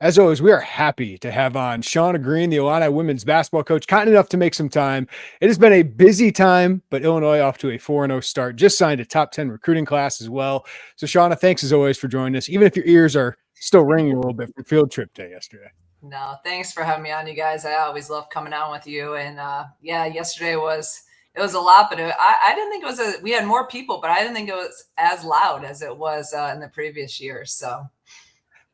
As always, we are happy to have on Shauna Green, the Illini women's basketball coach, kind enough to make some time. It has been a busy time, but Illinois off to a 4-0 start. Just signed a top 10 recruiting class as well. So, Shauna, thanks as always for joining us, even if your ears are still ringing a little bit from field trip day yesterday. No, thanks for having me on, you guys. I always love coming on with you. And yesterday was a lot, but I didn't think it was we had more people, but I didn't think it was as loud as it was in the previous years. So.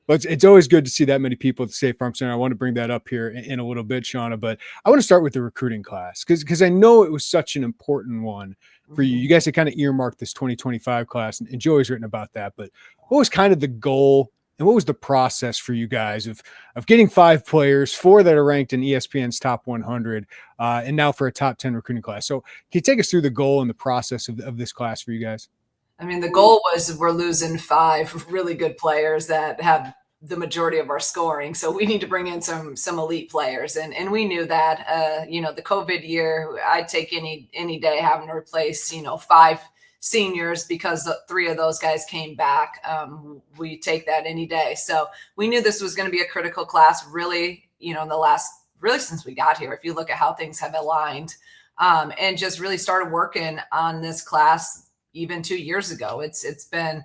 But it's always good to see that many people at the State Farm Center. I want to bring that up here in a little bit, Shauna, but I want to start with the recruiting class because I know it was such an important one for you. You guys had kind of earmarked this 2025 class, and Joey's written about that. But what was kind of the goal and what was the process for you guys of getting 5 players, 4 that are ranked in ESPN's top 100, and now for a top 10 recruiting class? So can you take us through the goal and the process of this class for you guys? I mean, the goal was we're losing 5 really good players that have the majority of our scoring. So we need to bring in some elite players. And we knew that, the COVID year, I'd take any day having to replace, 5 seniors because 3 of those guys came back. We take that any day. So we knew this was going to be a critical class really, in the last, really since we got here, if you look at how things have aligned, and just really started working on this class even 2 years ago. It's been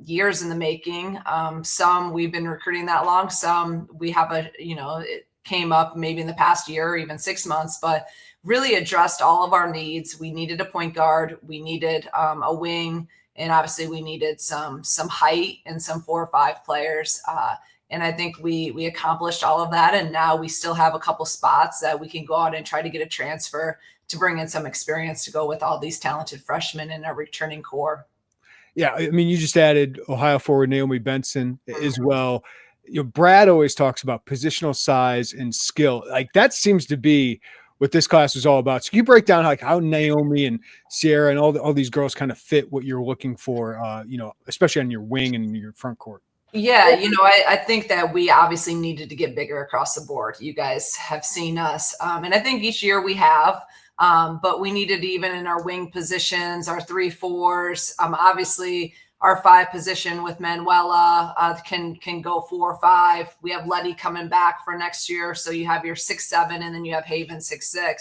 years in the making. Some we've been recruiting that long. Some we have it came up maybe in the past year or even 6 months, but really addressed all of our needs. We needed a point guard. We needed a wing. And obviously we needed some height and some 4 or 5 players. And I think we accomplished all of that. And now we still have a couple spots that we can go out and try to get a transfer to bring in some experience to go with all these talented freshmen in our returning core. Yeah, I mean, you just added Ohio forward Naomi Benson as well. Brad always talks about positional size and skill. Like that seems to be what this class was all about. So can you break down like how Naomi and Sierra and all these girls kind of fit what you're looking for, especially on your wing and your front court? Yeah, I think that we obviously needed to get bigger across the board. You guys have seen us. And I think each year we have. But we needed even in our wing positions, our 3-4s, obviously our 5 position with Manuela can go 4 or 5. We have Letty coming back for next year. So you have your 6-7 and then you have Haven 6-6.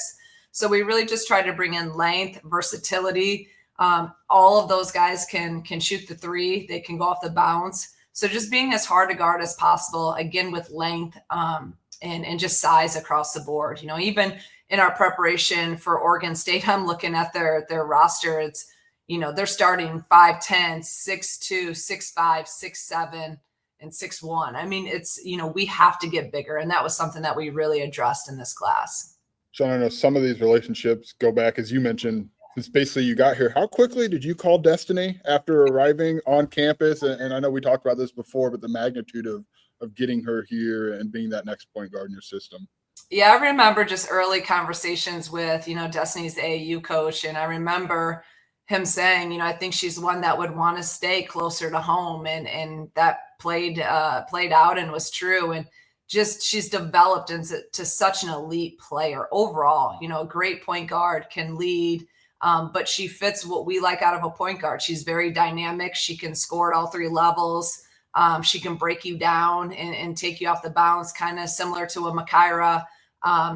So we really just tried to bring in length, versatility. All of those guys can shoot the 3. They can go off the bounce. So just being as hard to guard as possible, again, with length and just size across the board, even in our preparation for Oregon State, I'm looking at their roster. It's, they're starting 5'10", 6'2", 6'5", 6'7", and 6'1". I mean, it's, we have to get bigger. And that was something that we really addressed in this class. So I know some of these relationships go back, as you mentioned, since basically you got here. How quickly did you call Destiny after arriving on campus? And I know we talked about this before, but the magnitude of getting her here and being that next point guard in your system. Yeah, I remember just early conversations with, Destiny's AAU coach. And I remember him saying, I think she's one that would want to stay closer to home. And that played out and was true. And just she's developed into such an elite player overall, a great point guard, can lead. But she fits what we like out of a point guard. She's very dynamic. She can score at all 3 levels. She can break you down and take you off the bounce, kind of similar to a Makaira.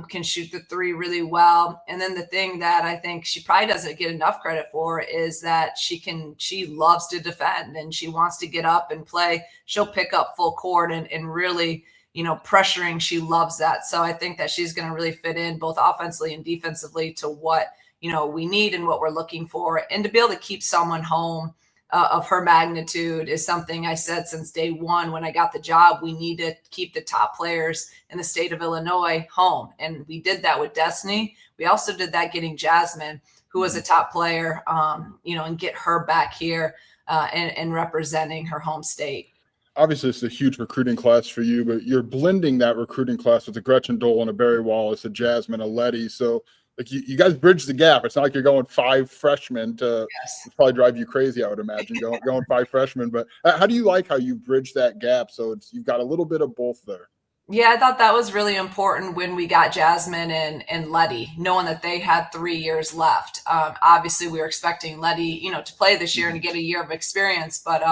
Can shoot the 3 really well. And then the thing that I think she probably doesn't get enough credit for is that she loves to defend and she wants to get up and play. She'll pick up full court and really, pressuring. She loves that. So I think that she's going to really fit in both offensively and defensively to what, we need and what we're looking for. And to be able to keep someone home of her magnitude is something I said since day one when I got the job. We need to keep the top players in the state of Illinois home. And we did that with Destiny. We also did that getting Jasmine, who was a top player, and get her back here and representing her home state. Obviously, it's a huge recruiting class for you, but you're blending that recruiting class with a Gretchen, Dolan, a Barry Wallace, a Jasmine, a Letty. So like you guys bridge the gap. It's not like you're going 5 freshmen to probably drive you crazy, I would imagine, going 5 freshmen. But how do you like how you bridge that gap? So you've got a little bit of both there. Yeah, I thought that was really important when we got Jasmine and Letty, knowing that they had 3 years left. Obviously, we were expecting Letty, to play this year and to get a year of experience. But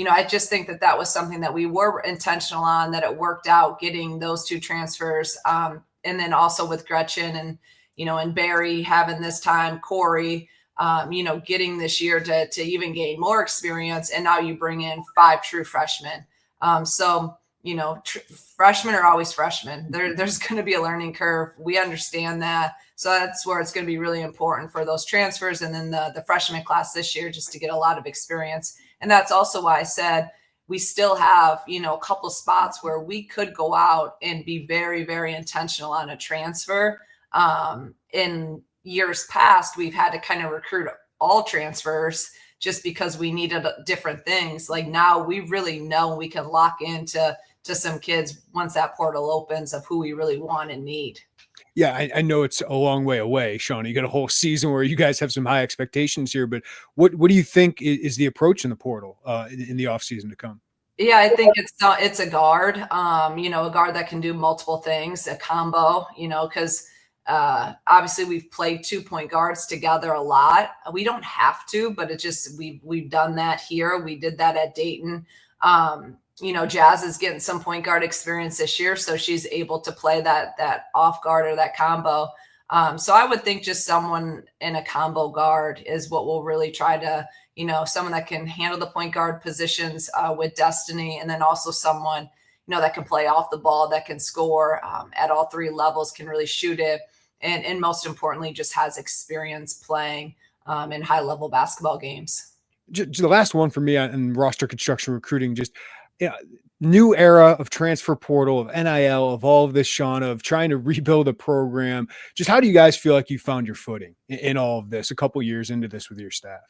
I just think that was something that we were intentional on, that it worked out getting those 2 transfers. And then also with Gretchen and, and Barry having this time, Corey, getting this year to even gain more experience. And now you bring in 5 true freshmen. Freshmen are always freshmen. There's going to be a learning curve. We understand that. So that's where it's going to be really important for those transfers. And then the freshman class this year, just to get a lot of experience. And that's also why I said we still have, a couple of spots where we could go out and be very, very intentional on a transfer. In years past, we've had to kind of recruit all transfers just because we needed different things. Like now we really know we can lock into some kids once that portal opens of who we really want and need. Yeah, I know it's a long way away, Shauna. You got a whole season where you guys have some high expectations here, but what do you think is the approach in the portal in the offseason to come? Yeah, I think it's a guard, a guard that can do multiple things, a combo, because obviously we've played 2-point guards together a lot. We don't have to, but it just we've done that here. We did that at Dayton. Jazz is getting some point guard experience this year, so she's able to play that off guard or that combo. So I would think just someone in a combo guard is what we'll really try to, someone that can handle the point guard positions with Destiny, and then also someone, that can play off the ball, that can score at all 3 levels, can really shoot it, and most importantly, just has experience playing in high level basketball games. Just the last one for me on roster construction recruiting, just new era of transfer portal, of NIL, of all of this, Shauna, of trying to rebuild a program. Just how do you guys feel like you found your footing in all of this a couple years into this with your staff?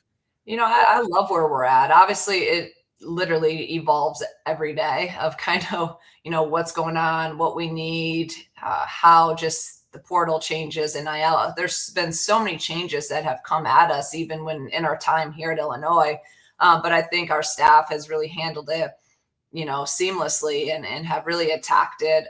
I love where we're at. Obviously, it literally evolves every day of kind of, what's going on, what we need, how just the portal changes in NIL. There's been so many changes that have come at us, even when in our time here at Illinois. But I think our staff has really handled it, seamlessly and have really attacked it.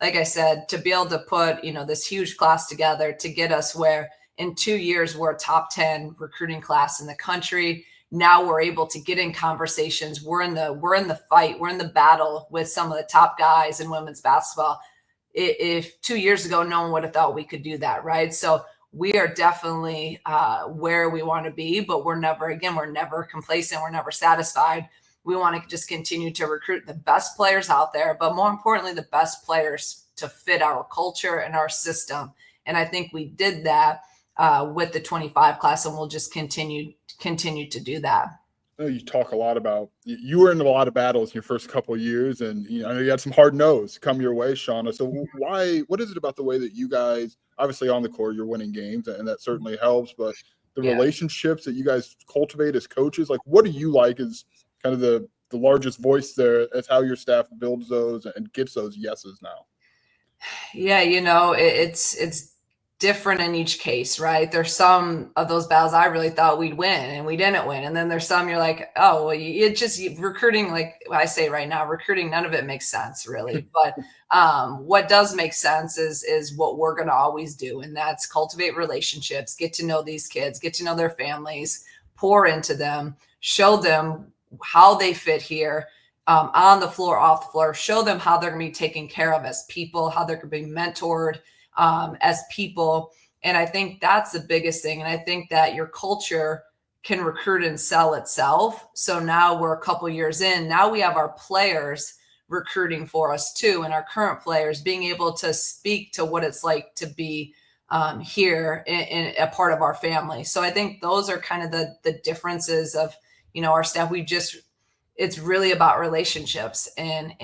Like I said, to be able to put, this huge class together to get us where in 2 years we're a top 10 recruiting class in the country. Now we're able to get in conversations. We're in the fight. We're in the battle with some of the top guys in women's basketball. If 2 years ago, no one would have thought we could do that. Right. So we are definitely where we want to be, but we're never complacent. We're never satisfied. We want to just continue to recruit the best players out there, but more importantly, the best players to fit our culture and our system. And I think we did that with the 25 class, and we'll just continue to do that. I know you talk a lot about, you were in a lot of battles in your first couple of years, and I know you had some hard no's come your way, Shauna. So what is it about the way that you guys, obviously on the court, you're winning games, and that certainly helps, but the relationships that you guys cultivate as coaches, like what do you like as kind of the largest voice there as how your staff builds those and gets those yeses now? Yeah, it's different in each case, right? There's some of those battles I really thought we'd win and we didn't win. And then there's some you're like, oh, well, it just recruiting, like I say right now, recruiting, none of it makes sense really. But what does make sense is what we're going to always do. And that's cultivate relationships, get to know these kids, get to know their families, pour into them, show them how they fit here, on the floor, off the floor, show them how they're going to be taken care of as people, how they're going to be mentored as people. And I think that's the biggest thing. And I think that your culture can recruit and sell itself. So now we're a couple years in, now we have our players recruiting for us too. And our current players being able to speak to what it's like to be here in a part of our family. So I think those are kind of the differences of, our staff. It's really about relationships. And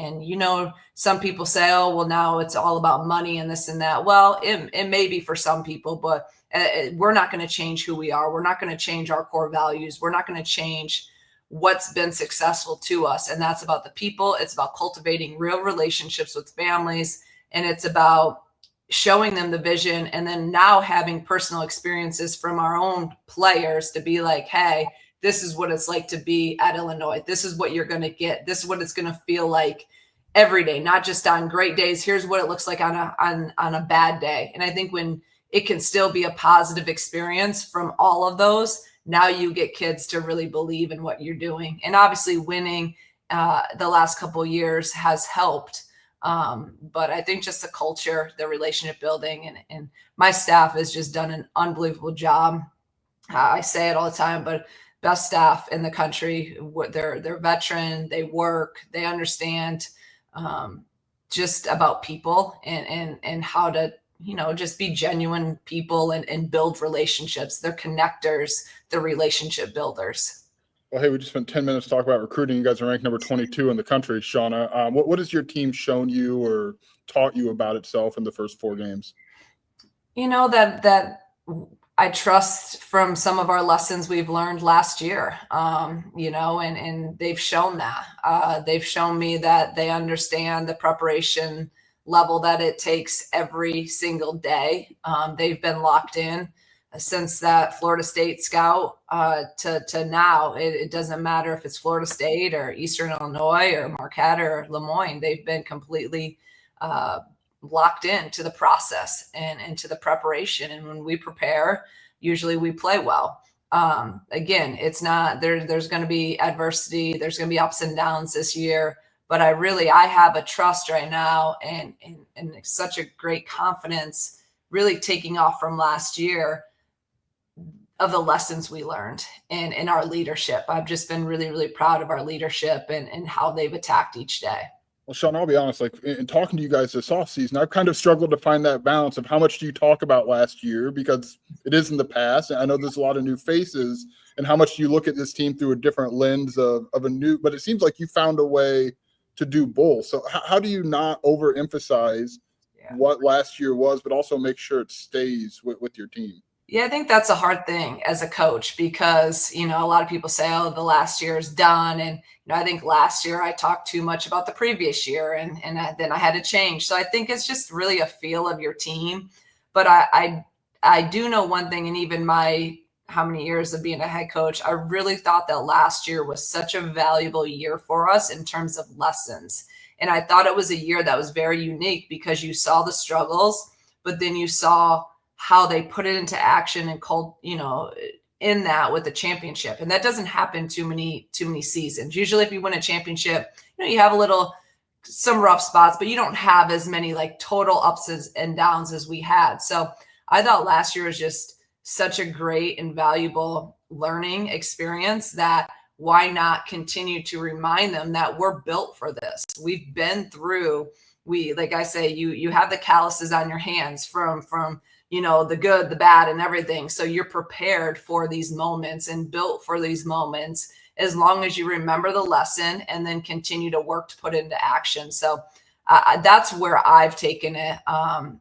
some people say, oh, well, now it's all about money and this and that. Well, it may be for some people, but we're not going to change who we are. We're not going to change our core values. We're not going to change what's been successful to us. And that's about the people. It's about cultivating real relationships with families. And it's about showing them the vision. And then now having personal experiences from our own players to be like, hey, this is what it's like to be at Illinois. This is what you're going to get. This is what it's going to feel like every day, not just on great days. Here's what it looks like on a bad day. And I think when it can still be a positive experience from all of those, now you get kids to really believe in what you're doing. And obviously winning the last couple of years has helped. But I think just the culture, the relationship building, and my staff has just done an unbelievable job. I say it all the time, but best staff in the country. They're veteran, they work, they understand just about people and how to, just be genuine people and build relationships. They're connectors, they're relationship builders. Well, hey, we just spent 10 minutes talking about recruiting. You guys are ranked number 22 in the country, Shauna. What has your team shown you or taught you about itself in the first 4 games? That I trust from some of our lessons we've learned last year, and they've shown that. They've shown me that they understand the preparation level that it takes every single day. They've been locked in since that Florida State scout to now. It doesn't matter if it's Florida State or Eastern Illinois or Marquette or Lemoyne. They've been completely locked in to the process and to the preparation. And when we prepare, usually we play well. Again, it's not there's going to be adversity. There's going to be ups and downs this year, but I have a trust right now and such a great confidence really taking off from last year of the lessons we learned and in our leadership. I've just been really, really proud of our leadership and how they've attacked each day. Well, Sean, I'll be honest, like in talking to you guys this offseason, I've kind of struggled to find that balance of how much do you talk about last year, because it is in the past. And I know there's a lot of new faces, and how much do you look at this team through a different lens of a new, but it seems like you found a way to do both. So how do you not overemphasize what last year was, but also make sure it stays with your team? Yeah, I think that's a hard thing as a coach because, a lot of people say, oh, the last year is done. And, I think last year I talked too much about the previous year and then I had to change. So I think it's just really a feel of your team. But I do know one thing, and even how many years of being a head coach, I really thought that last year was such a valuable year for us in terms of lessons. And I thought it was a year that was very unique because you saw the struggles, but then you saw how they put it into action and in that with the championship. And that doesn't happen too many seasons. Usually if you win a championship, you have some rough spots, but you don't have as many like total ups and downs as we had. So I thought last year was just such a great and valuable learning experience that why not continue to remind them that we're built for this. We've been through, like I say, you have the calluses on your hands from the good, the bad, and everything. So you're prepared for these moments and built for these moments as long as you remember the lesson and then continue to work to put it into action. So that's where I've taken it,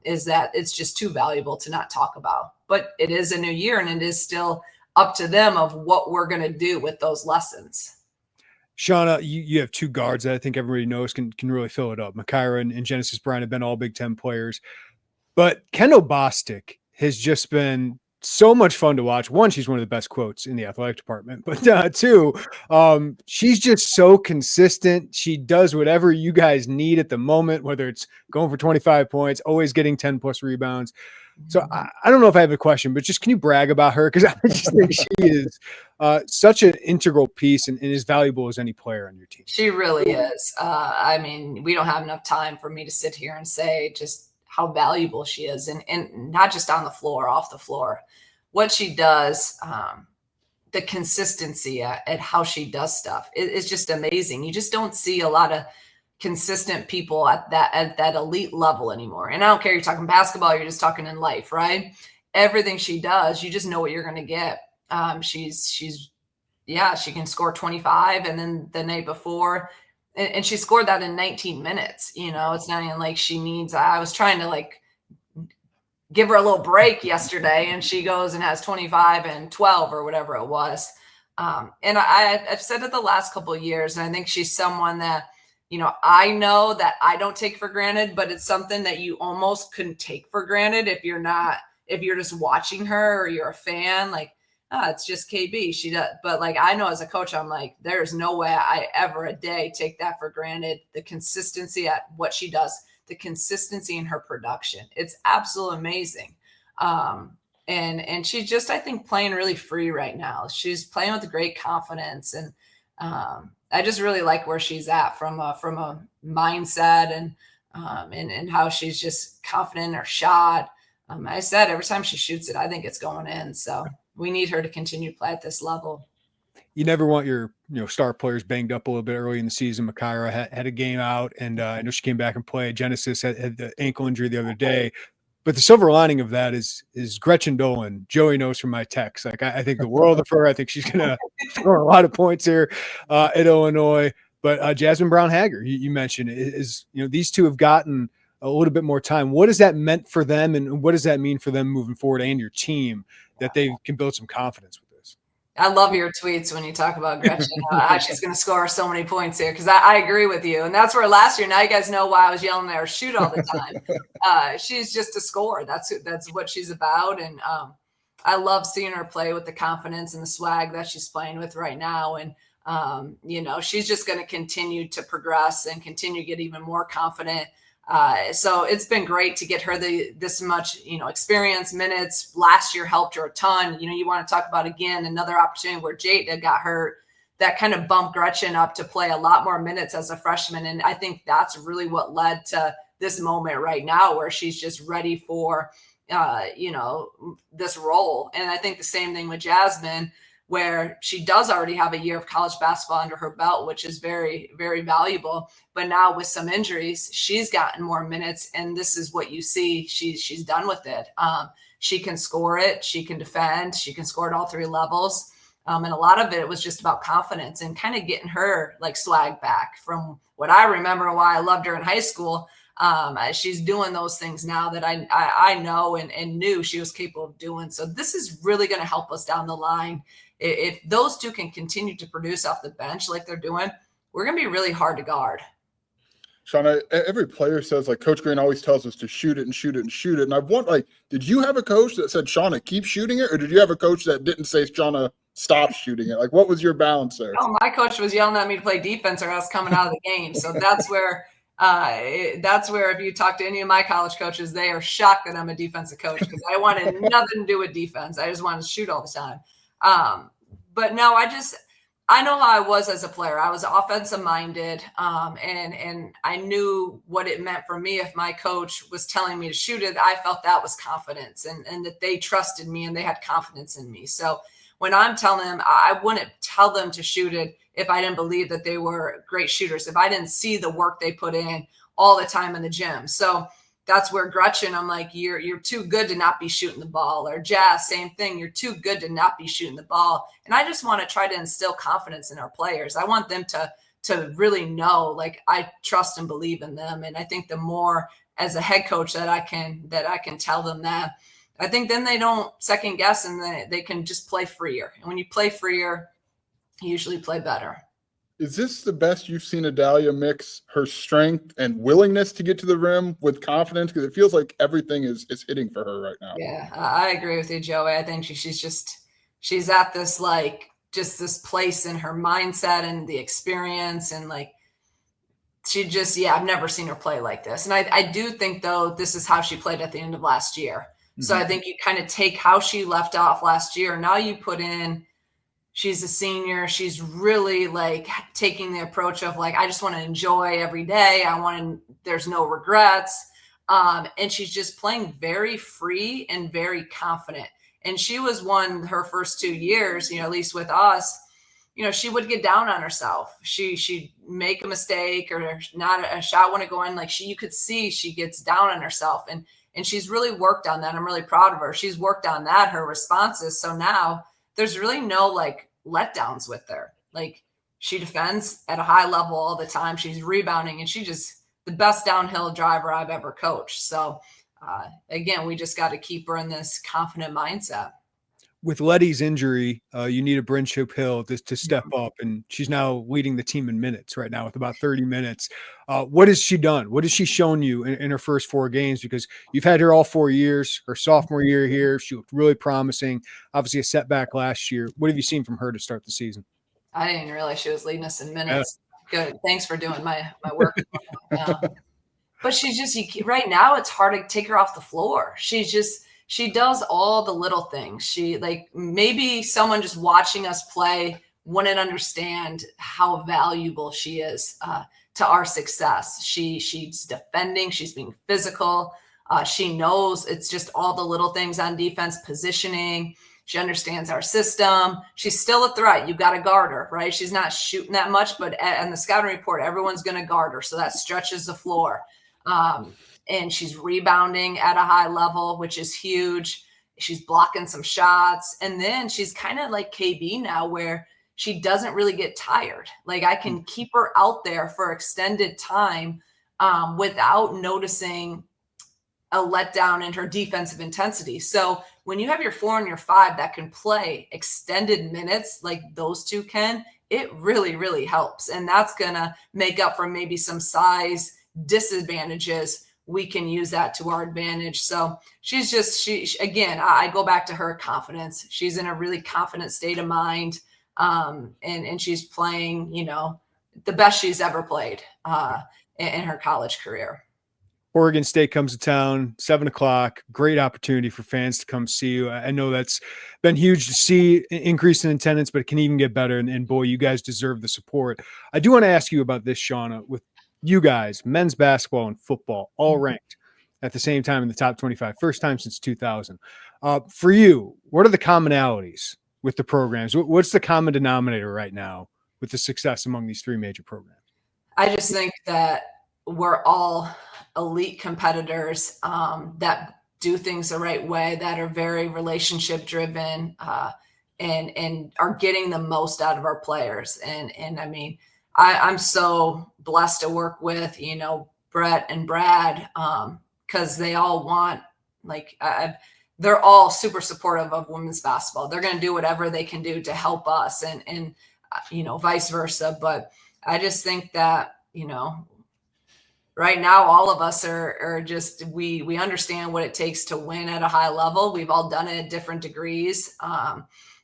is that it's just too valuable to not talk about. But it is a new year, and it is still up to them of what we're going to do with those lessons. Shauna, you have 2 guards that I think everybody knows can really fill it up. Makaira and Genesis Bryan have been all Big Ten players. But Kendall Bostic has just been so much fun to watch. 1, she's one of the best quotes in the athletic department. But 2, she's just so consistent. She does whatever you guys need at the moment, whether it's going for 25 points, always getting 10+ rebounds. So I don't know if I have a question, but just can you brag about her? Because I just think she is such an integral piece and as valuable as any player on your team. She really is. We don't have enough time for me to sit here and say just how valuable she is, and not just on the floor, off the floor. What she does, the consistency at how she does stuff is just amazing. You just don't see a lot of consistent people at that elite level anymore. And I don't care, you're talking basketball, you're just talking in life, right? Everything she does, you just know what you're going to get. She can score 25, and then the night before, and she scored that in 19 minutes. It's not even like she needs, I was trying to give her a little break yesterday, and she goes and has 25 and 12 or whatever it was. And I've said it the last couple of years, and I think she's someone that, I know that I don't take for granted, but it's something that you almost couldn't take for granted if you're just watching her or you're a fan, it's just KB. She does. But I know as a coach, I'm like, there's no way I ever a day take that for granted. The consistency at what she does, the consistency in her production. It's absolutely amazing. And she's just, I think, playing really free right now. She's playing with great confidence. And I just really like where she's at from a mindset and how she's just confident in her shot. I said every time she shoots it, I think it's going in. So we need her to continue to play at this level. You never want your star players banged up a little bit early in the season. Makira had a game out, and I know she came back and played. Genesis had the ankle injury the other day. But the silver lining of that is Gretchen Dolan. Joey knows from my text. Like I think the world of her. I think she's gonna score a lot of points here at Illinois. But Jasmine Brown-Haggar, you mentioned, is these two have gotten a little bit more time. What has that meant for them, and what does that mean for them moving forward and your team that they can build some confidence with? I love your tweets when you talk about Gretchen. How she's going to score so many points here, because I agree with you. And that's where last year, now you guys know why I was yelling at her shoot all the time. She's just a scorer. That's what she's about. And I love seeing her play with the confidence and the swag that she's playing with right now. And, she's just going to continue to progress and continue to get even more confident. So it's been great to get her this much, experience, minutes. Last year helped her a ton. You want to talk about, again, another opportunity where Jada got hurt that kind of bumped Gretchen up to play a lot more minutes as a freshman. And I think that's really what led to this moment right now where she's just ready for, this role. And I think the same thing with Jasmine, where she does already have a year of college basketball under her belt, which is very, very valuable. But now with some injuries, she's gotten more minutes, and this is what you see. She's done with it. She can score it. She can defend. She can score at all three levels. And a lot of it was just about confidence and kind of getting her swag back from what I remember and why I loved her in high school. She's doing those things now that I know and knew she was capable of doing. So this is really going to help us down the line. If those two can continue to produce off the bench like they're doing, we're going to be really hard to guard. Shauna, every player says, Coach Green always tells us to shoot it and shoot it and shoot it. And I want, did you have a coach that said, Shauna, keep shooting it? Or did you have a coach that didn't say, Shauna, stop shooting it? What was your balance there? Oh, my coach was yelling at me to play defense or I was coming out of the game. So that's where if you talk to any of my college coaches, they are shocked that I'm a defensive coach because I wanted nothing to do with defense. I just wanted to shoot all the time. But no, I know how I was as a player. I was offensive minded. And I knew what it meant for me. If my coach was telling me to shoot it, I felt that was confidence and that they trusted me and they had confidence in me. So when I'm telling them, I wouldn't tell them to shoot it if I didn't believe that they were great shooters, if I didn't see the work they put in all the time in the gym. So that's where Gretchen, I'm like, you're too good to not be shooting the ball. Or Jazz, same thing. You're too good to not be shooting the ball. And I just want to try to instill confidence in our players. I want them to really know, I trust and believe in them. And I think the more as a head coach that I can tell them that, I think then they don't second guess and they can just play freer. And when you play freer, you usually play better. Is this the best you've seen Adalia mix her strength and willingness to get to the rim with confidence? Because it feels like everything is hitting for her right now. Yeah, I agree with you, Joey. I think she's at this just this place in her mindset and the experience and I've never seen her play like this. And I do think though this is how she played at the end of last year. Mm-hmm. So I think you kind of take how she left off last year. Now you put in. She's a senior. She's really taking the approach of I just want to enjoy every day. There's no regrets. And she's just playing very free and very confident. And she was her first 2 years, at least with us, she would get down on herself. She'd make a mistake or not a shot wouldn't go in. You could see she gets down on herself and she's really worked on that. I'm really proud of her. She's worked on that, her responses. So now there's really no letdowns with her. She defends at a high level all the time. She's rebounding and she's just the best downhill driver I've ever coached. So again, we just got to keep her in this confident mindset. With Letty's injury, you need a Brun Hill to step up, and she's now leading the team in minutes right now with about 30 minutes. What has she done? What has she shown you in her first 4 games? Because you've had her all 4 years. Her sophomore year here, she looked really promising. Obviously a setback last year. What have you seen from her to start the season? I didn't even realize she was leading us in minutes. Yeah. Good. Thanks for doing my work. But she's just right now, it's hard to take her off the floor. she does all the little things. She, like, maybe someone just watching us play wouldn't understand how valuable she is to our success. She's defending, she's being physical. She knows it's just all the little things on defense, positioning. She understands our system. She's still a threat. You got to guard her, right? She's not shooting that much, but in the scouting report, everyone's going to guard her. So that stretches the floor. And she's rebounding at a high level, which is huge. She's blocking some shots. And then she's kind of like KB now, where she doesn't really get tired. Like, I can keep her out there for extended time without noticing a letdown in her defensive intensity. So when you have your 4 and your 5 that can play extended minutes like those two can, it really, really helps. And that's going to make up for maybe some size disadvantages. We can use that to our advantage. So she's just, again, I go back to her confidence. She's in a really confident state of mind. And she's playing, the best she's ever played in her college career. Oregon State comes to town, 7:00, great opportunity for fans to come see you. I know that's been huge to see, an increase in attendance, but it can even get better. And boy, you guys deserve the support. I do want to ask you about this, Shauna, with you guys, men's basketball and football, all ranked at the same time in the top 25, first time since 2000. For you, what are the commonalities with the programs? What's the common denominator right now with the success among these 3 major programs? I just think that we're all elite competitors that do things the right way, that are very relationship driven and are getting the most out of our players. And I mean, I'm so blessed to work with, Brett and Brad, because they all want, they're all super supportive of women's basketball. They're going to do whatever they can do to help us and vice versa. But I just think that, right now, all of us are just, we understand what it takes to win at a high level. We've all done it at different degrees,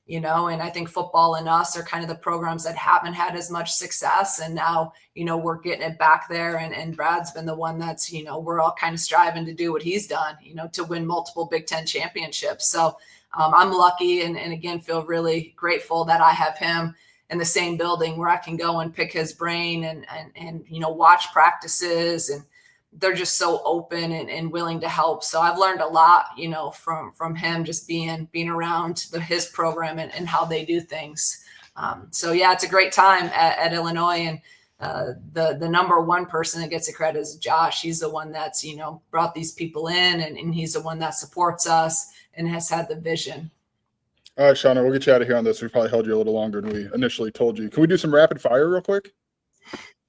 and I think football and us are kind of the programs that haven't had as much success. And now, we're getting it back there. And Brad's been the one that's, we're all kind of striving to do what he's done, to win multiple Big Ten championships. So I'm lucky and again, feel really grateful that I have him in the same building where I can go and pick his brain and watch practices, and they're just so open and willing to help. So I've learned a lot, from him, just being around his program and how they do things. So yeah, it's a great time at Illinois, and the number one person that gets the credit is Josh. He's the one that's, brought these people in, and he's the one that supports us and has had the vision. All right, Shauna, we'll get you out of here on this. We probably held you a little longer than we initially told you. Can we do some rapid fire real quick?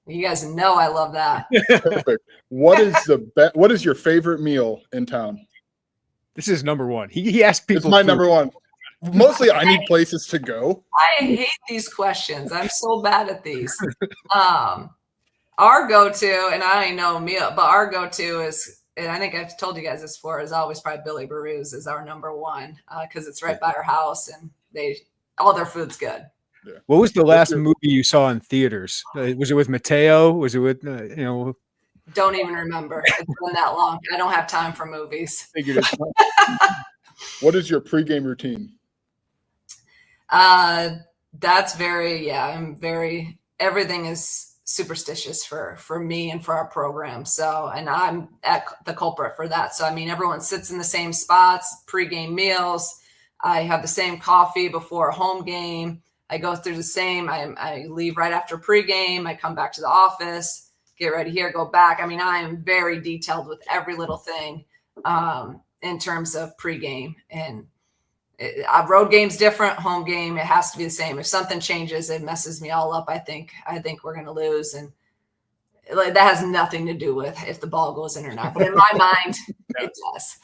You guys know I love that. Perfect. What is your favorite meal in town? This is number one. He asked people. It's my number one. Mostly I need places to go. I hate these questions. I'm so bad at these. Our go-to, and I ain't know meal, but our go-to is, and I think I've told you guys this before, is always probably Billy Baroo's is our number one, because it's right by our house and all their food's good. Yeah. What was the last movie you saw in theaters? Was it with Mateo? Was it with, Don't even remember. It's been that long. I don't have time for movies. What is your pregame routine? That's everything is superstitious for me and for our program. So, and I'm the culprit for that. So, I mean, everyone sits in the same spots, pregame meals. I have the same coffee before a home game. I go through the same, I leave right after pregame. I come back to the office, get ready here, go back. I mean, I am very detailed with every little thing in terms of pregame. And road game's different, home game, it has to be the same. If something changes, it messes me all up. I think we're going to lose. And that has nothing to do with if the ball goes in or not. But in my mind, it does.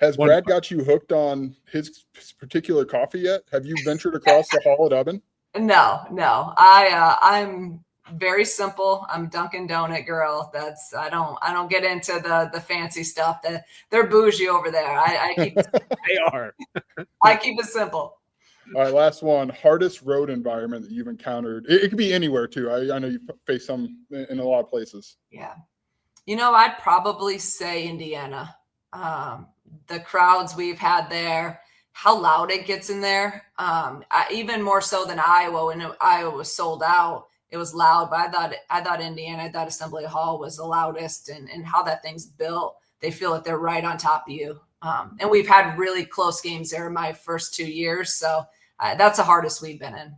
Has Brad got you hooked on his particular coffee yet? Have you ventured across the hall at Ubben? No. I'm very simple. I'm Dunkin' Donut girl. I don't get into the fancy stuff. That they're bougie over there. I keep they are. I keep it simple. All right, last one. Hardest road environment that you've encountered. It could be anywhere too. I know you've faced some in a lot of places. Yeah. I'd probably say Indiana. the crowds we've had there, how loud it gets in there. Even more so than Iowa. When Iowa was sold out, it was loud, but I thought Indiana, I thought Assembly Hall was the loudest, and how that thing's built. They feel like they're right on top of you. And we've had really close games there in my first 2 years. So that's the hardest we've been in.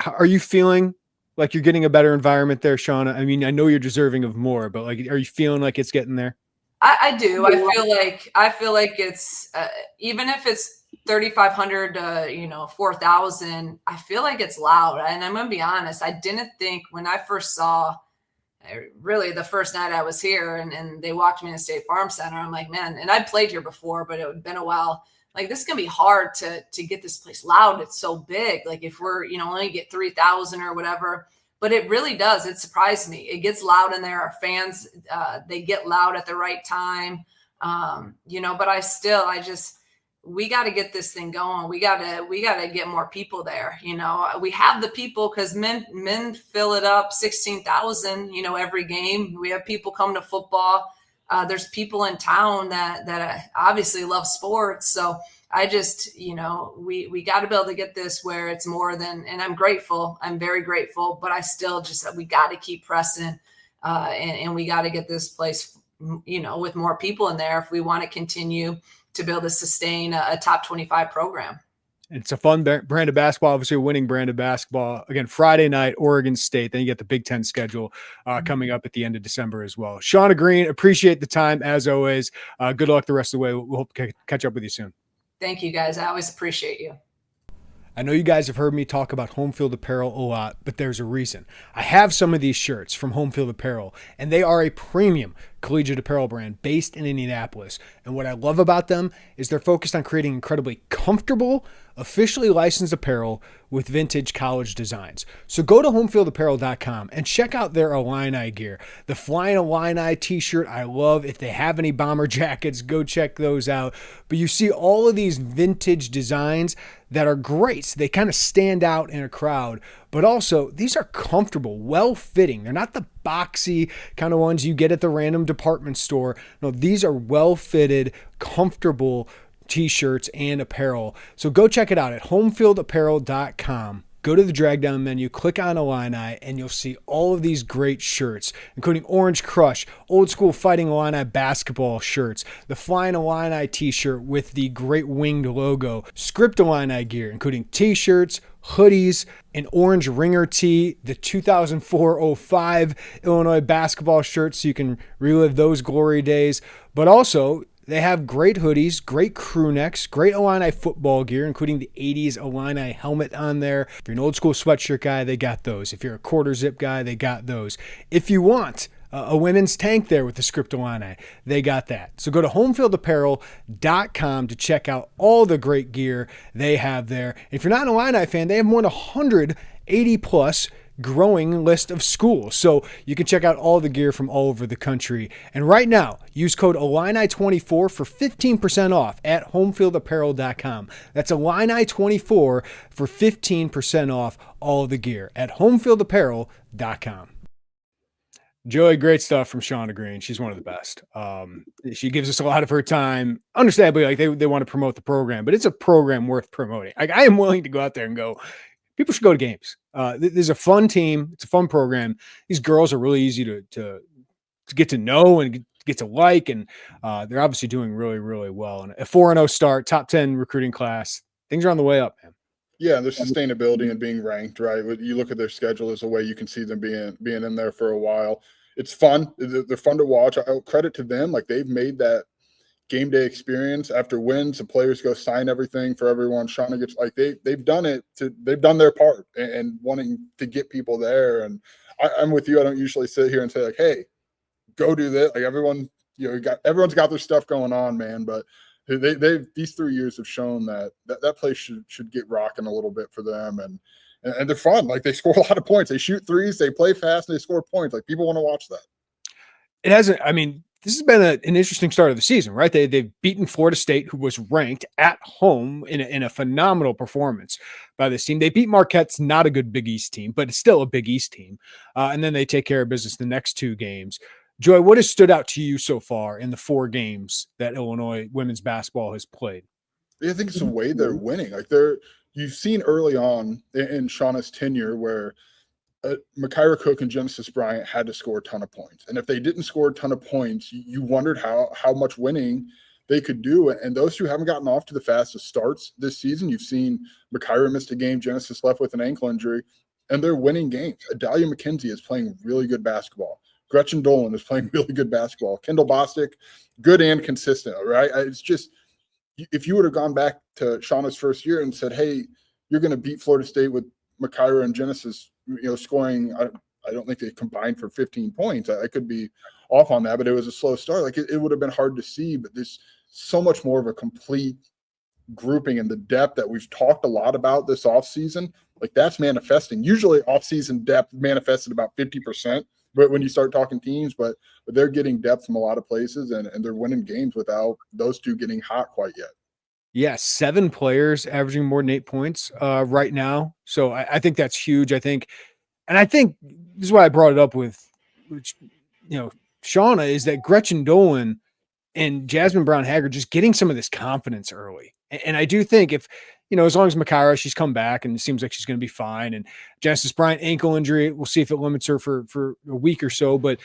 Are you feeling like you're getting a better environment there, Shauna? I mean, I know you're deserving of more, but like, are you feeling like it's getting there? I do. I feel like it's even if it's 3,500 to 4,000. I feel like it's loud, and I'm gonna be honest. I didn't think when I first saw, really the first night I was here, and they walked me in the State Farm Center. I'm like, man, and I'd played here before, but it had been a while. Like, this is gonna be hard to get this place loud. It's so big. Like, if we're only get 3,000 or whatever. But it really does. It surprised me. It gets loud in there. Our fans, they get loud at the right time. But we got to get this thing going. We got to get more people there. We have the people, because men fill it up 16,000, every game. We have people come to football. There's people in town that obviously love sports. So I just, we got to be able to get this where it's more than, and I'm grateful. I'm very grateful, but I still we got to keep pressing and we got to get this place, with more people in there if we want to continue to be able to sustain a top 25 program. It's a fun brand of basketball, obviously a winning brand of basketball. Again, Friday night, Oregon State. Then you get the Big Ten schedule coming up at the end of December as well. Shauna Green, appreciate the time as always. Good luck the rest of the way. We'll hope to catch up with you soon. Thank you, guys. I always appreciate you. I know you guys have heard me talk about Home Field Apparel a lot, but there's a reason. I have some of these shirts from Home Field Apparel, and they are a premium collegiate apparel brand based in Indianapolis. And what I love about them is they're focused on creating incredibly comfortable, officially licensed apparel with vintage college designs. So go to homefieldapparel.com and check out their Illini gear. The Flying Illini t-shirt, I love. If they have any bomber jackets, go check those out. But you see all of these vintage designs that are great. They kind of stand out in a crowd, but also these are comfortable, well-fitting. They're not the boxy kind of ones you get at the random department store. No, these are well-fitted, comfortable t-shirts and apparel. So go check it out at homefieldapparel.com. Go to the drag down menu, click on Illini, and you'll see all of these great shirts, including Orange Crush, old school Fighting Illini basketball shirts, the Flying Illini t-shirt with the great winged logo, Script Illini gear, including t-shirts, hoodies, an orange ringer tee, the 2004-05 Illinois basketball shirts so you can relive those glory days, but also they have great hoodies, great crew necks, great Illini football gear, including the 80s Illini helmet on there. If you're an old school sweatshirt guy, they got those. If you're a quarter zip guy, they got those. If you want a women's tank there with the Script Illini, they got that. So go to homefieldapparel.com to check out all the great gear they have there. If you're not an Illini fan, they have more than 180 plus growing list of schools. So you can check out all the gear from all over the country. And right now, use code Illini24 for 15% off at homefieldapparel.com. That's Illini24 for 15% off all the gear at homefieldapparel.com. Joey, great stuff from Shauna Green. She's one of the best. She gives us a lot of her time. Understandably, like they want to promote the program, but it's a program worth promoting. Like, I am willing to go out there and go, people should go to games. This is a fun team. It's a fun program. These girls are really easy to get to know and get to like, and they're obviously doing really, really well. And a 4-0 start, top 10 recruiting class. Things are on the way up, man. Yeah, their sustainability and being ranked, right? You look at their schedule as a way you can see them being in there for a while. It's fun. They're fun to watch. Credit to them. Like, they've made that game day experience. After wins, the players go sign everything for everyone. Shauna gets, like, they've done it. They've done their part and wanting to get people there. And I'm with you. I don't usually sit here and say, like, hey, go do this. Like, everyone, everyone's got their stuff going on, man. But they've these 3 years have shown that place should get rocking a little bit for them, and they're fun. Like, they score a lot of points. They shoot threes, they play fast, and they score points. Like, people want to watch that. It hasn't. I mean, this has been an interesting start of the season, right? They've beaten Florida State, who was ranked at home in a phenomenal performance by this team. They beat Marquette's not a good Big East team, but it's still a Big East team. And then they take care of business the next two games. Joy, what has stood out to you so far in the 4 games that Illinois women's basketball has played? I think it's the way they're winning. Like you've seen early on in Shauna's tenure where Micaiah Cook and Genesis Bryant had to score a ton of points. And if they didn't score a ton of points, you wondered how much winning they could do. And those two haven't gotten off to the fastest starts this season. You've seen Micaiah missed a game, Genesis left with an ankle injury, and they're winning games. Adalia McKenzie is playing really good basketball. Gretchen Dolan is playing really good basketball. Kendall Bostic, good and consistent, right? It's just, if you would have gone back to Shauna's first year and said, hey, you're going to beat Florida State with Micaiah and Genesis, scoring, I don't think they combined for 15 points. I could be off on that, but it was a slow start. Like it would have been hard to see, but there's so much more of a complete grouping and the depth that we've talked a lot about this offseason. Like that's manifesting. Usually offseason depth manifested about 50%. But when you start talking teams, but they're getting depth from a lot of places and they're winning games without those two getting hot quite yet. Yeah, 7 players averaging more than 8 points right now. So I think that's huge. I think this is why I brought it up with Shauna, is that Gretchen Dolan and Jasmine Brown-Haggar just getting some of this confidence early. And I do think if, as long as Micaiah, she's come back and it seems like she's going to be fine. And Genesis Bryant ankle injury, we'll see if it limits her for a week or so. But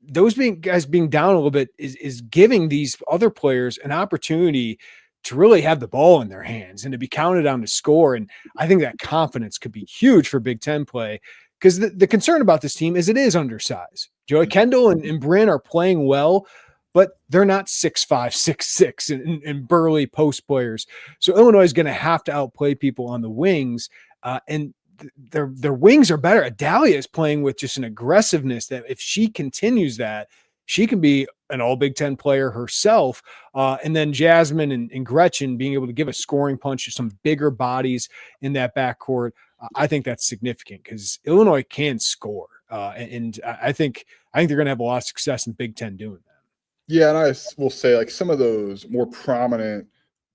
those guys being down a little bit is giving these other players an opportunity to really have the ball in their hands and to be counted on to score. And I think that confidence could be huge for Big Ten play, because the concern about this team is it is undersized. Joey Kendall and Brun are playing well, but they're not 6'5", 6'6", and burly post players. So Illinois is going to have to outplay people on the wings, and their wings are better. Adalia is playing with just an aggressiveness that if she continues that, she can be an all Big Ten player herself. And then Jasmine and Gretchen being able to give a scoring punch to some bigger bodies in that backcourt. I think that's significant because Illinois can score. And I think they're going to have a lot of success in Big Ten doing that. Yeah, and I will say, like, some of those more prominent,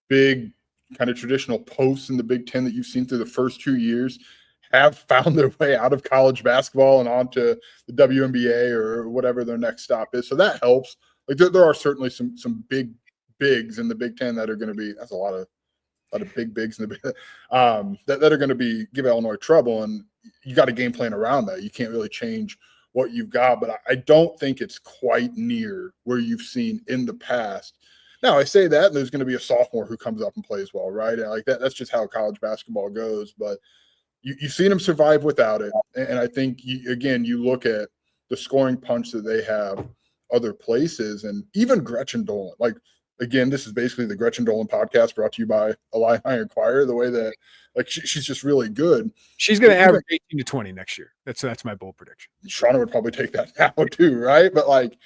big, kind of traditional posts in the Big Ten that you've seen through the first 2 years have found their way out of college basketball and onto the WNBA or whatever their next stop is. So that helps. Like, there are certainly some big bigs in the Big Ten that are going to be – that's a lot of big bigs in the Big Ten that are going to be give Illinois trouble, and you got a game plan around that. You can't really change what you've got, but I don't think it's quite near where you've seen in the past. Now, I say that, and there's going to be a sophomore who comes up and plays well, right? And like that's just how college basketball goes. But you've seen them survive without it. And I think, you look at the scoring punch that they have other places, and even Gretchen Dolan. Like, again, this is basically the Gretchen Dolan podcast brought to you by Illini Inquirer, the way that, like, she's just really good. She's going to average 18 to 20 next year. That's my bold prediction. Shauna would probably take that now too, right? But, like,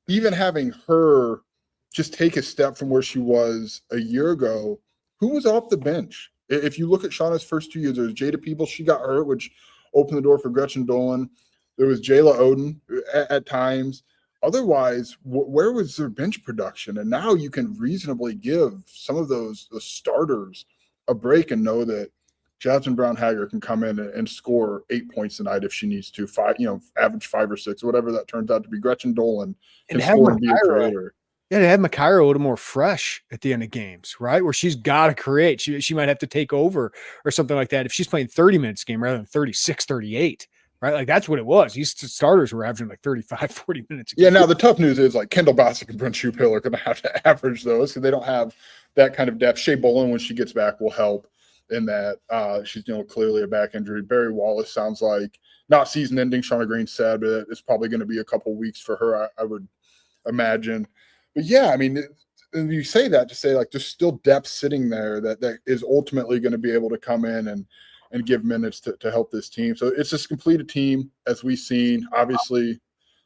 even having her just take a step from where she was a year ago, who was off the bench? If you look at Shauna's first 2 years, there was Jada Peebles. She got hurt, which opened the door for Gretchen Dolan. There was Jayla Oden at times. Otherwise, where was their bench production? And now you can reasonably give some of the starters a break and know that Jasmine Brown-Haggar can come in and score 8 points tonight if she needs to, average 5 or 6, whatever that turns out to be. Gretchen Dolan can score and be a creator. Yeah, to have Micaiah a little more fresh at the end of games, right? Where she's got to create. She might have to take over or something like that if she's playing 30 minutes a game rather than 36, 38. Right? Like that's what it was. These starters were averaging like 35, 40 minutes. Yeah. Now the tough news is like Kendall Bostic and Brun are going to have to average those because they don't have that kind of depth. Shea Bolin, when she gets back, will help in that. She's clearly a back injury. Barry Wallace sounds like not season ending. Shauna Green said, but it's probably going to be a couple weeks for her, I would imagine. But yeah, I mean, and you say that to say like there's still depth sitting there that is ultimately going to be able to come in and give minutes to help this team. So it's as complete a team as we've seen. Obviously,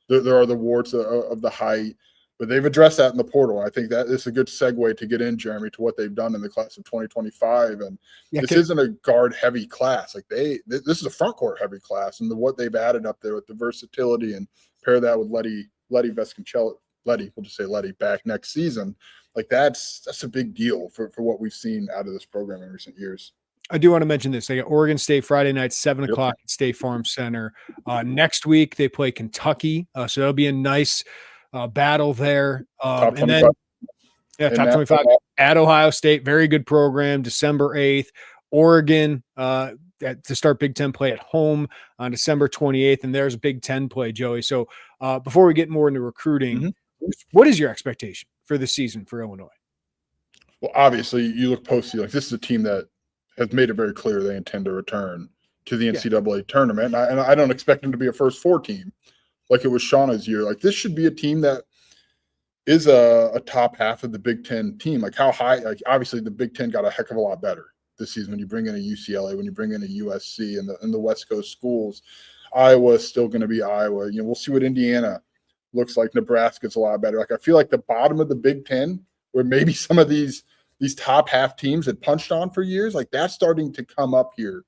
there are the warts of the height, but they've addressed that in the portal. I think that is a good segue to get in, Jeremy, to what they've done in the class of 2025. And this isn't a guard-heavy class. Like this is a front-court-heavy class, and what they've added up there with the versatility and pair that with Letty Vesconcelli. We'll just say Letty back next season. Like that's a big deal for what we've seen out of this program in recent years. I do want to mention this. They got Oregon State Friday night, 7 Yep. o'clock at State Farm Center. Next week, they play Kentucky. So that'll be a nice battle there. Top And 25. then, top And 25 at Ohio State. Very good program. December 8th. Oregon to start Big Ten play at home on December 28th. And there's Big Ten play, Joey. So before we get more into recruiting, what is your expectation for the season for Illinois? Well, obviously, you look post-season. Like, this is a team that has made it very clear they intend to return to the NCAA tournament. And I don't expect them to be a first four team like it was Shauna's year. Like, this should be a team that is a top half of the Big Ten team. Like, how high? Like, obviously, the Big Ten got a heck of a lot better this season when you bring in a UCLA, when you bring in a USC and the West Coast schools. Iowa's still going to be Iowa. We'll see what Indiana looks like. Nebraska's a lot better. Like, I feel like the bottom of the Big Ten, where maybe some of these top half teams had punched on for years, like, that's starting to come up here.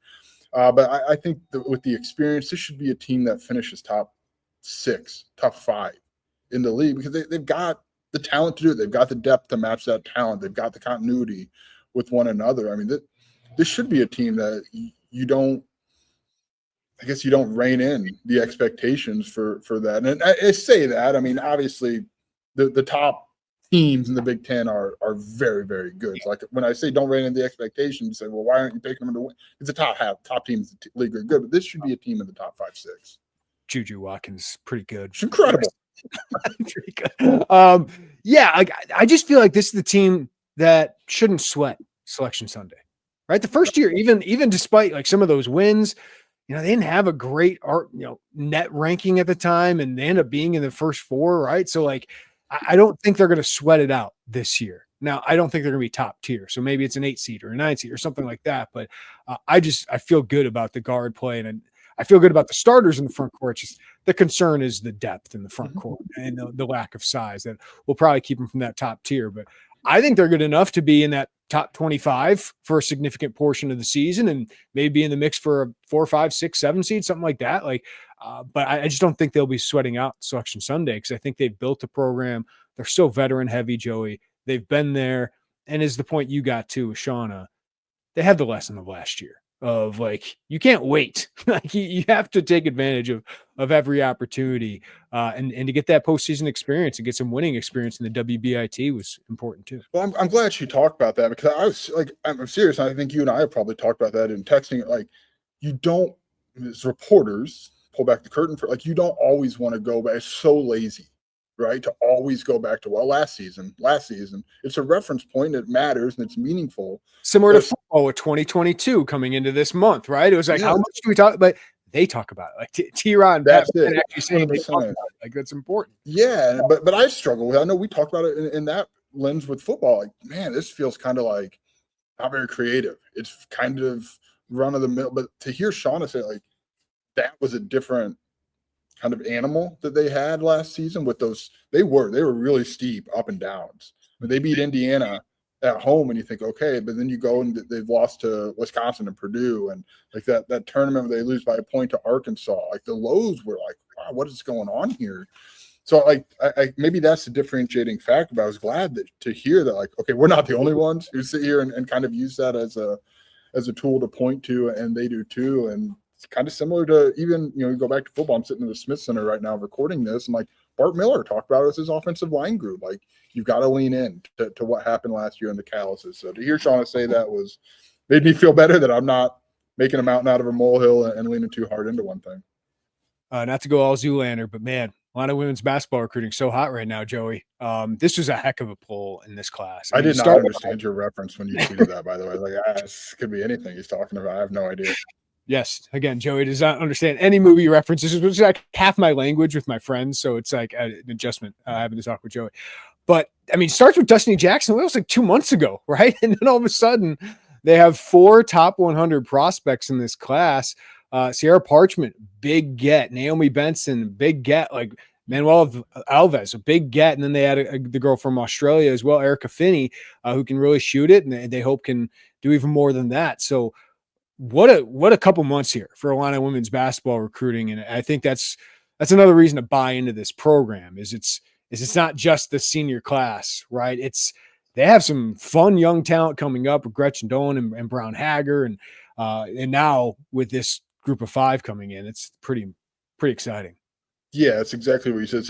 But I think with the experience, this should be a team that finishes top 6, top 5 in the league, because they've got the talent to do it. They've got the depth to match that talent. They've got the continuity with one another. I mean, this should be a team that you don't rein in the expectations for that. And I say that, I mean, obviously the top teams in the Big Ten are very, very good. So, like, when I say don't rein in the expectations, you say, well, why aren't you picking them to win? It's a top teams in the league are good, but this should be a team in the top 5, 6. Juju Watkins, pretty good. It's incredible. Pretty good. I just feel like this is the team that shouldn't sweat Selection Sunday, right? The first year, even despite like some of those wins, they didn't have a great net ranking at the time, and they end up being in the first 4, right? So, like, I don't think they're going to sweat it out this year. Now, I don't think they're going to be top tier. So maybe it's an 8 seed or a 9 seed or something like that. But I feel good about the guard play, and I feel good about the starters in the front court. Just the concern is the depth in the front court and the lack of size that will probably keep them from that top tier. But I think they're good enough to be in that top 25 for a significant portion of the season, and maybe be in the mix for a 4, 5, 6, 7 seed, something like that. But I just don't think they'll be sweating out Selection Sunday, because I think they've built a program. They're so veteran heavy, Joey. They've been there. And is the point you got to with Shauna, they had the lesson of last year of, like, you can't wait. Like, you have to take advantage of every opportunity. And to get that postseason experience and get some winning experience in the WBIT was important too. Well, I'm glad she talked about that, because I was like, I'm serious. I think you and I have probably talked about that in texting. Like, you don't, as reporters, pull back the curtain for, like, you don't always want to go back. It's so lazy, right? To always go back to, well, last season. It's a reference point. It matters and it's meaningful. Similar to football with 2022 coming into this month, right? It was like, how much do we talk? But they talk about it. Like T-Ron, that's it. Actually saying they talk about it. Like, that's important. Yeah, but I struggle with it. I know we talked about it in that lens with football. Like, man, this feels kind of like not very creative. It's kind of run of the mill. But to hear Shauna say, like, that was a different kind of animal that they had last season with those. They were really steep up and downs. When they beat Indiana at home, and you think, okay, but then you go and they've lost to Wisconsin and Purdue, and like that tournament where they lose by a point to Arkansas. Like, the lows were like, wow, what is going on here? So, like, I maybe that's the differentiating factor. But I was glad to hear that, like, okay, we're not the only ones who sit here and kind of use that as a tool to point to, and they do too. And it's kind of similar to even, you go back to football. I'm sitting in the Smith Center right now recording this, and like Bart Miller talked about it as his offensive line group. Like, you've got to lean in to what happened last year in the Calluses. So to hear Shauna say that made me feel better that I'm not making a mountain out of a molehill and leaning too hard into one thing. Not to go all Zoolander, but man, a lot of women's basketball recruiting so hot right now, Joey. This was a heck of a pull in this class. I did not understand your reference when you tweeted that, by the way. Like, this could be anything he's talking about. I have no idea. Yes. Again, Joey does not understand any movie references, which is like half my language with my friends. So it's like an adjustment having to talk with Joey. But I mean, it starts with Destiny Jackson. It was like 2 months ago, right? And then all of a sudden they have 4 top 100 prospects in this class. Sierra Parchment, big get. Naomi Benson, big get. Like Manuel Alves, a big get. And then they had the girl from Australia as well, Erica Finney, who can really shoot it. And they hope can do even more than that. So what a couple months here for Illini women's basketball recruiting. And I think that's another reason to buy into this program is it's not just the senior class, right? It's they have some fun young talent coming up with Gretchen, Dolan, and Brown-Haggar, and now with this group of 5 coming in, it's pretty exciting. Yeah, it's exactly what you said.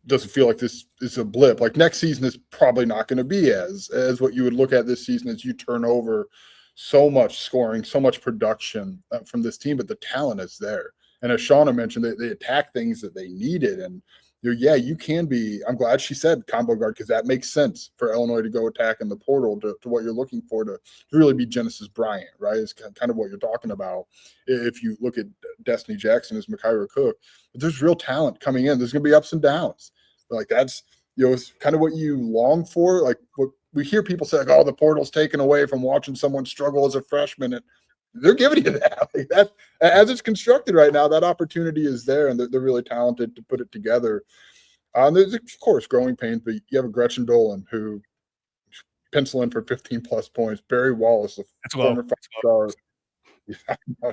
Doesn't feel like this is a blip. Like next season is probably not going to be as what you would look at this season, as you turn over so much scoring, so much production from this team, but the talent is there. And as Shauna mentioned, they attack things that they needed. And you can be. I'm glad she said combo guard, because that makes sense for Illinois to go attack in the portal to what you're looking for to really be Genesis Bryant, right? It's kind of what you're talking about. If you look at Destiny Jackson as Micaiah Cook, but there's real talent coming in. There's going to be ups and downs. Like that's it's kind of what you long for. Like what we hear people say, like, oh, the portal's taken away from watching someone struggle as a freshman, and they're giving you that. Like that, as it's constructed right now, that opportunity is there, and they're really talented to put it together. There's, of course, growing pains, but you have a Gretchen Dolan who pencil in for 15-plus points. Barry Wallace, a former 5-star.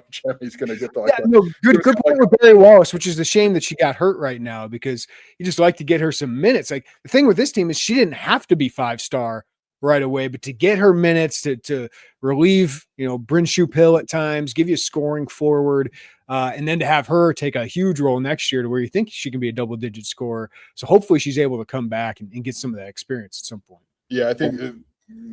Jeremy's going to get the good point with Barry Wallace, which is a shame that she got hurt right now, because you just like to get her some minutes. Like the thing with this team is she didn't have to be 5-star right away, but to get her minutes to relieve, Bryn Hill at times, give you a scoring forward, and then to have her take a huge role next year to where you think she can be a double-digit scorer. So hopefully she's able to come back and get some of that experience at some point. Yeah, I think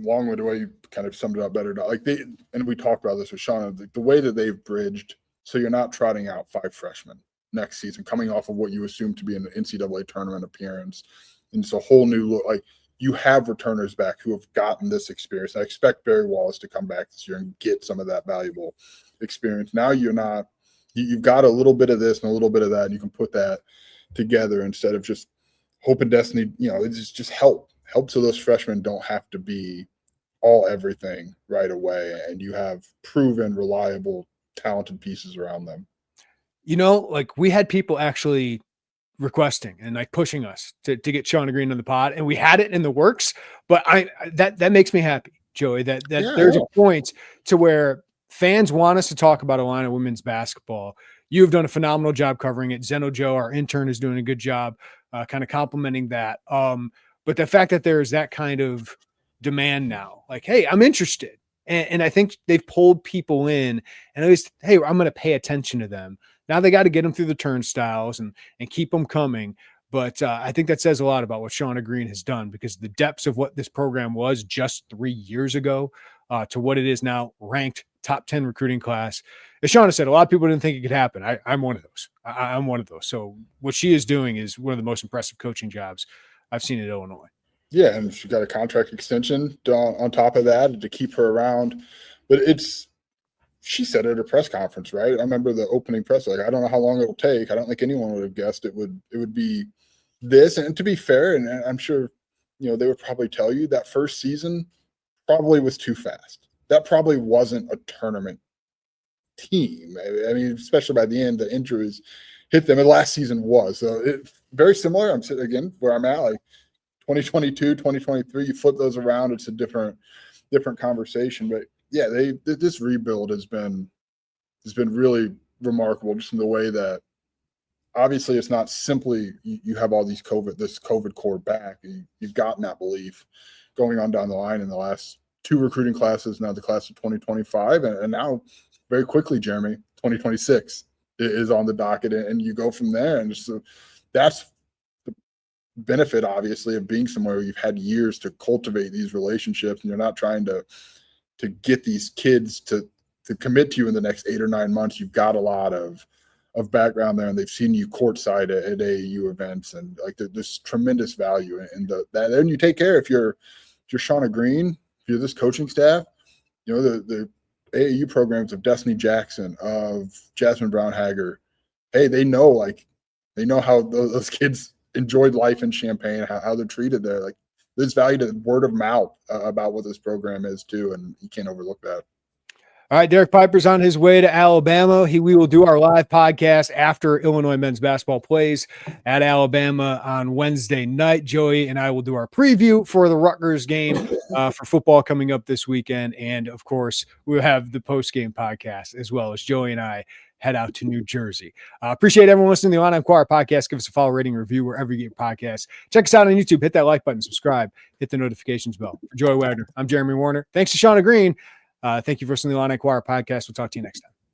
along with the way you kind of summed it up better, like and we talked about this with Shauna, the way that they've bridged, so you're not trotting out 5 freshmen next season, coming off of what you assume to be an NCAA tournament appearance. And it's a whole new look. Like, you have returners back who have gotten this experience. I expect Barry Wallace to come back this year and get some of that valuable experience. Now you've got a little bit of this and a little bit of that, and you can put that together instead of just hoping Destiny, it's just help so those freshmen don't have to be all everything right away, and you have proven, reliable, talented pieces around them. Like we had people actually requesting and like pushing us to get Shauna Green on the pod, and we had it in the works, but that makes me happy, Joey, that there's a point to where fans want us to talk about Illini women's basketball. You've done a phenomenal job covering it. Zeno Joe, our intern, is doing a good job kind of complimenting that. But the fact that there's that kind of demand now, like, hey, I'm interested. And I think they've pulled people in, and at least, hey, I'm going to pay attention to them. Now they got to get them through the turnstiles and keep them coming. But I think that says a lot about what Shauna Green has done, because the depths of what this program was just 3 years ago to what it is now, ranked top 10 recruiting class. As Shauna said, a lot of people didn't think it could happen. I'm one of those. I'm one of those. So what she is doing is one of the most impressive coaching jobs I've seen at Illinois. Yeah, and she got a contract extension on top of that to keep her around. But she said it at a press conference, right? I remember the opening press, like, I don't know how long it'll take. I don't think anyone would have guessed it would be this. And to be fair, and I'm sure, they would probably tell you that first season probably was too fast. That probably wasn't a tournament team. I mean, especially by the end, the injuries hit them. And last season was. So very similar. I'm sitting again where I'm at, like 2022, 2023, you flip those around, it's a different conversation. But yeah, this rebuild has been really remarkable, just in the way that obviously it's not simply you have all these this COVID core back. You've gotten that belief going on down the line in the last 2 recruiting classes, now the class of 2025, and now very quickly, Jeremy, 2026 is on the docket, and you go from there. And so that's the benefit, obviously, of being somewhere where you've had years to cultivate these relationships, and you're not trying to get these kids to commit to you in the next 8 or 9 months. You've got a lot of background there, and they've seen you courtside at AAU events, and like there's tremendous value in that. And you take care, if you're Shauna Green, if you're this coaching staff, the AAU programs of Destiny Jackson, of Jasmine Brown-Haggar, hey, they know how those kids enjoyed life in Champaign, how they're treated there. Like, there's value to word of mouth about what this program is too, and you can't overlook that. All right, Derek Piper's on his way to Alabama. We will do our live podcast after Illinois men's basketball plays at Alabama on Wednesday night. Joey and I will do our preview for the Rutgers game for football coming up this weekend. And, of course, we'll have the post-game podcast as well, as Joey and I head out to New Jersey. Appreciate everyone listening to the Illini Inquirer Podcast. Give us a follow, rating, review wherever you get podcasts. Check us out on YouTube. Hit that like button, subscribe, hit the notifications bell. For Joey Wagner, I'm Jeremy Warner. Thanks to Shauna Green. Thank you for listening to the Illini Inquirer Podcast. We'll talk to you next time.